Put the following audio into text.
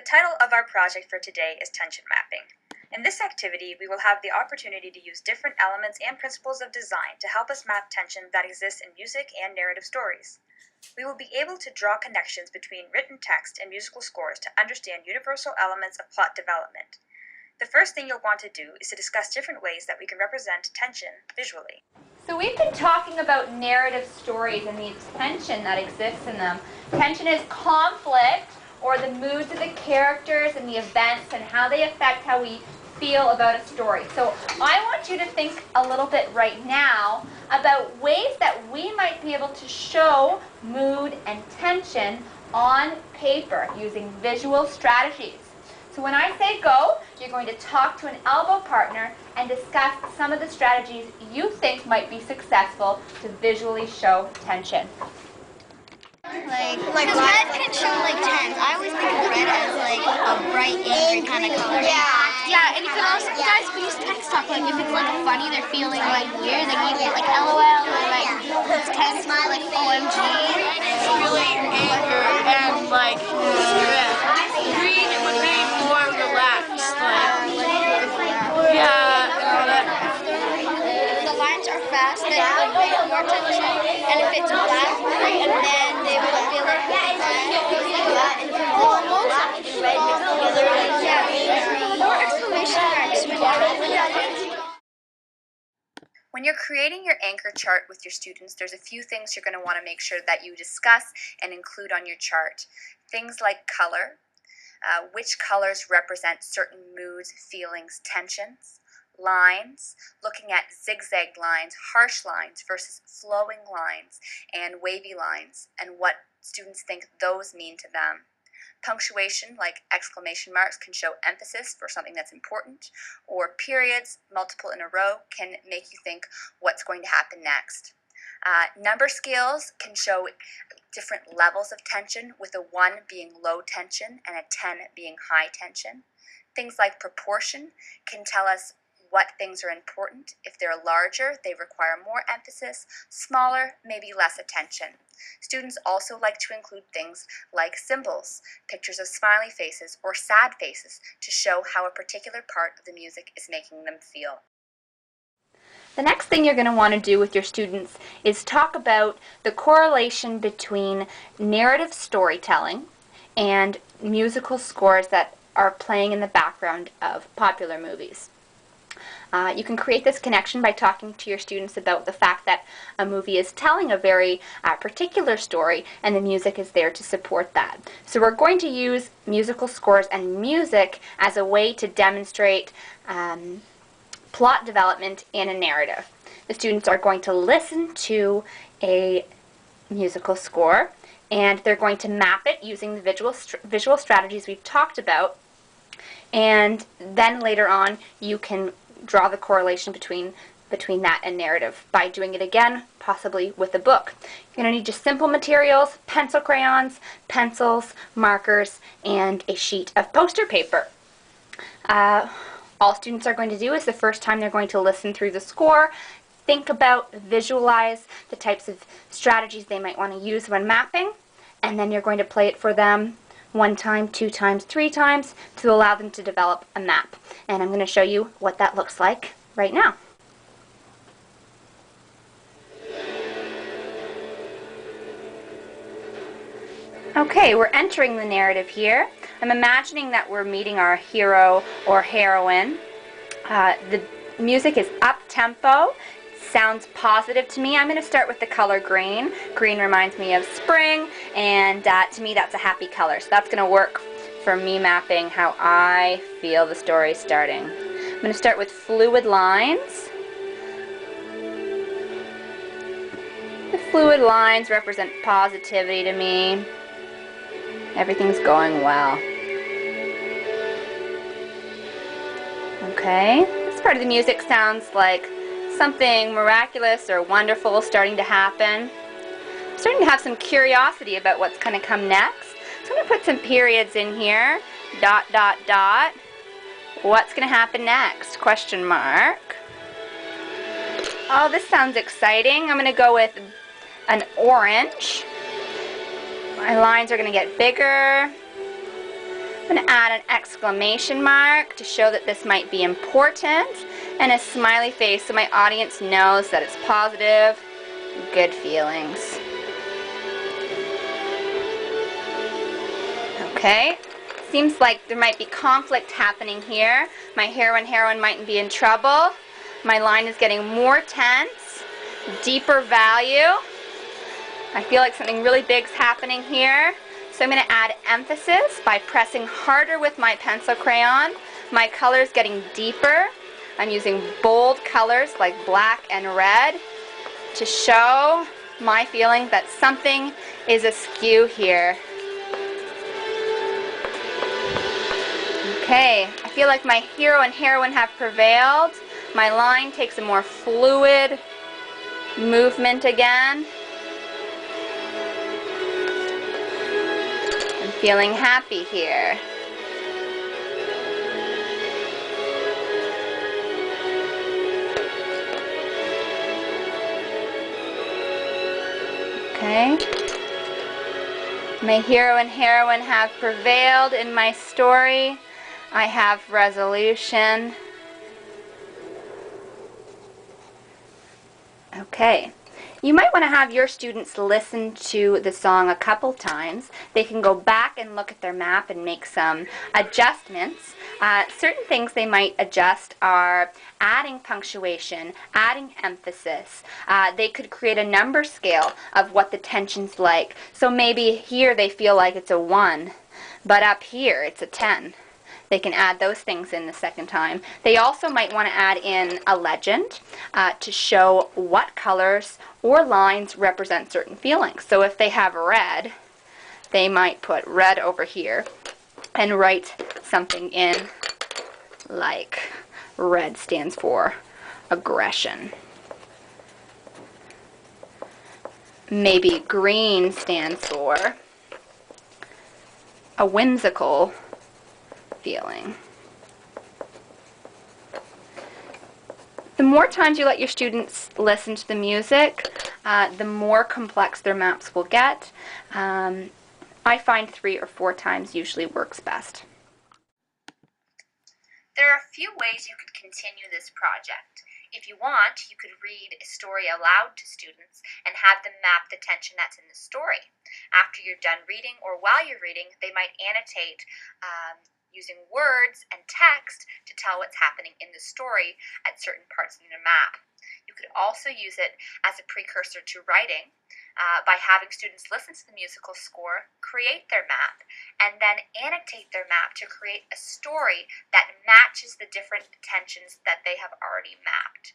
The title of our project for today is Tension Mapping. In this activity, we will have the opportunity to use different elements and principles of design to help us map tension that exists in music and narrative stories. We will be able to draw connections between written text and musical scores to understand universal elements of plot development. The first thing you'll want to do is to discuss different ways that we can represent tension visually. So we've been talking about narrative stories and the tension that exists in them. Tension is conflict, or the moods of the characters and the events and how they affect how we feel about a story. So I want you to think a little bit right now about ways that we might be able to show mood and tension on paper using visual strategies. So when I say go, you're going to talk to an elbow partner and discuss some of the strategies you think might be successful to visually show tension. Because red can show tense. I always think of red as a bright, angry kind of color. Yeah, and you can also, guys can use text talk. If it's funny, they're feeling weird, then you can get LOL or it's tense, OMG. It's really anger and stress. Green would be more relaxed, yeah, and all that. The lines are fast, then it will make more tension. And if it's black, and then they will feel like When you're creating your anchor chart with your students, there's a few things you're going to want to make sure that you discuss and include on your chart. Things like color, which colors represent certain moods, feelings, tensions. Lines, looking at zigzag lines, harsh lines versus flowing lines and wavy lines, and what students think those mean to them. Punctuation, like exclamation marks, can show emphasis for something that's important, or periods, multiple in a row, can make you think what's going to happen next. Number scales can show different levels of tension, with a 1 being low tension and a 10 being high tension. Things like proportion can tell us what things are important. If they're larger, they require more emphasis. Smaller, maybe less attention. Students also like to include things like symbols, pictures of smiley faces or sad faces, to show how a particular part of the music is making them feel. The next thing you're going to want to do with your students is talk about the correlation between narrative storytelling and musical scores that are playing in the background of popular movies. You can create this connection by talking to your students about the fact that a movie is telling a very particular story and the music is there to support that. So we're going to use musical scores and music as a way to demonstrate plot development in a narrative. The students are going to listen to a musical score and they're going to map it using the visual strategies we've talked about, and then later on you can draw the correlation between that and narrative by doing it again, possibly with a book. You're going to need just simple materials, pencil crayons, pencils, markers, and a sheet of poster paper. All students are going to do is the first time they're going to listen through the score, think about, visualize the types of strategies they might want to use when mapping, and then you're going to play it for them 1 time, 2 times, 3 times to allow them to develop a map. And I'm going to show you what that looks like right now. Okay, we're entering the narrative here. I'm imagining that we're meeting our hero or heroine. The music is up-tempo. Sounds positive to me. I'm going to start with the color green. Green reminds me of spring, and to me that's a happy color. So that's going to work for me mapping how I feel the story starting. I'm going to start with fluid lines. The fluid lines represent positivity to me. Everything's going well. Okay, this part of the music sounds like something miraculous or wonderful starting to happen. I'm starting to have some curiosity about what's going to come next. So I'm going to put some periods in here. ... What's going to happen next? Question mark. Oh, this sounds exciting. I'm going to go with an orange. My lines are going to get bigger. I'm going to add an exclamation mark to show that this might be important, and a smiley face so my audience knows that it's positive, good feelings. Okay, seems like there might be conflict happening here. My heroine might be in trouble. My line is getting more tense, deeper value. I feel like something really big's happening here. So I'm going to add emphasis by pressing harder with my pencil crayon. My color's getting deeper. I'm using bold colors like black and red to show my feeling that something is askew here. Okay, I feel like my hero and heroine have prevailed. My line takes a more fluid movement again. I'm feeling happy here. Okay. My hero and heroine have prevailed in my story. I have resolution. Okay. You might want to have your students listen to the song a couple times. They can go back and look at their map and make some adjustments. Certain things they might adjust are adding punctuation, adding emphasis. They could create a number scale of what the tension's like. So maybe here they feel like it's a 1, but up here it's a 10. They can add those things in the second time. They also might want to add in a legend to show what colors or lines represent certain feelings. So if they have red, they might put red over here and write something in like red stands for aggression. Maybe green stands for a whimsical feeling. The more times you let your students listen to the music, the more complex their maps will get. I find 3 or 4 times usually works best. There are a few ways you could continue this project. If you want, you could read a story aloud to students and have them map the tension that's in the story. After you're done reading or while you're reading, they might annotate using words and text to tell what's happening in the story at certain parts in the map. You could also use it as a precursor to writing by having students listen to the musical score, create their map, and then annotate their map to create a story that matches the different tensions that they have already mapped.